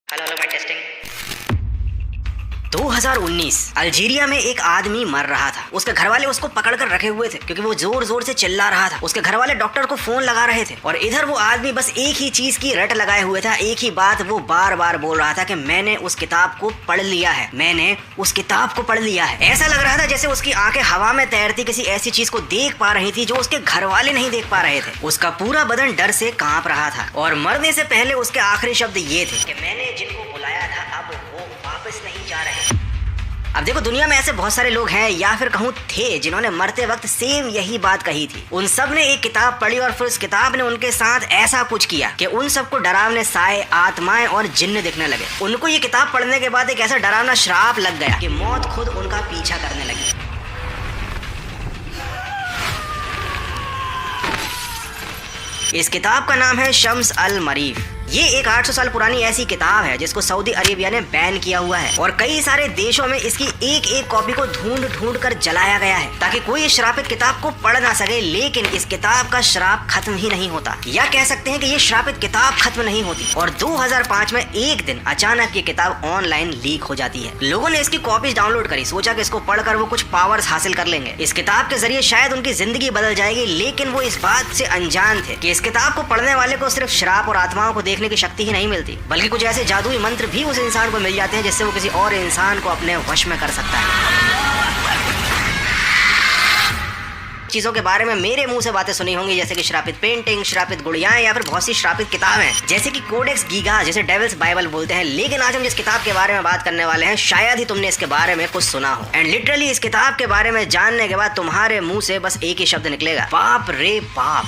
Hello hello mic testing. 2019 Algeria में एक आदमी मर रहा था। उसके घर वाले उसको पकड़ कर रखे हुए थे क्योंकि वो जोर जोर से चिल्ला रहा था। उसके घर वाले डॉक्टर को फोन लगा रहे थे और इधर वो आदमी बस एक ही चीज की रट लगाए हुए था। एक ही बात वो बार बार बोल रहा था कि मैंने उस किताब को पढ़ लिया है, मैंने उस किताब को पढ़ लिया है। ऐसा लग रहा था जैसे उसकी आंखें हवा में तैरती किसी ऐसी चीज को देख पा रही थी जो उसके घर वाले नहीं देख पा रहे थे। उसका पूरा बदन डर से कांप रहा था और मरने से पहले उसके आखिरी शब्द ये थे कि मैंने जिनको बुलाया था अब वो वापस नहीं जा रहे। अब देखो, दुनिया में ऐसे बहुत सारे लोग हैं या फिर कहूँ थे जिन्होंने मरते वक्त सेम यही बात कही थी। उन सब ने एक किताब पढ़ी और फिर उस किताब ने उनके साथ ऐसा कुछ किया कि उन सबको डरावने साए, आत्माएं और जिन्न दिखने लगे। उनको ये किताब पढ़ने के बाद एक ऐसा डरावना श्राप लग गया कि मौत खुद उनका पीछा करने लगी। इस किताब का नाम है शम्स अल मरीफ। ये एक 800 साल पुरानी ऐसी किताब है जिसको सऊदी अरेबिया ने बैन किया हुआ है और कई सारे देशों में इसकी एक एक कॉपी को ढूंढ ढूंढ कर जलाया गया है ताकि कोई इस श्रापित किताब को पढ़ ना सके। लेकिन इस किताब का श्राप खत्म ही नहीं होता, या कह सकते हैं कि ये श्रापित किताब खत्म नहीं होती। और 2005 में एक दिन अचानक ये किताब ऑनलाइन लीक हो जाती है। लोगों ने इसकी कॉपीज डाउनलोड करी, सोचा कि इसको पढ़कर वो कुछ पावर्स हासिल कर लेंगे। इस किताब के जरिए शायद उनकी जिंदगी बदल जाएगी, लेकिन वो इस बात से अनजान थे कि इस किताब को पढ़ने वाले को सिर्फ श्राप और आत्माओं को देखने की शक्ति ही नहीं मिलती, बल्कि कुछ ऐसे जादुई मंत्र भी उस इंसान को मिल जाते हैं जिससे वो किसी और इंसान को अपने वश में कर सकता है। चीजों के बारे में मेरे मुंह से बातें सुनी होंगी, जैसे कि श्रापित पेंटिंग, श्रापित गुड़ियाएं या फिर बहुत सी श्रापित किताबें जैसे कि कोडेक्स गीगा, जिसे डेविल्स बाइबल बोलते हैं। लेकिन आज हम जिस किताब के बारे में बात करने वाले हैं शायद ही तुमने इसके बारे में कुछ सुना हो। एंड लिटरली इस किताब के बारे में जानने के बाद तुम्हारे मुंह से बस एक ही शब्द निकलेगा, पाप रे पाप।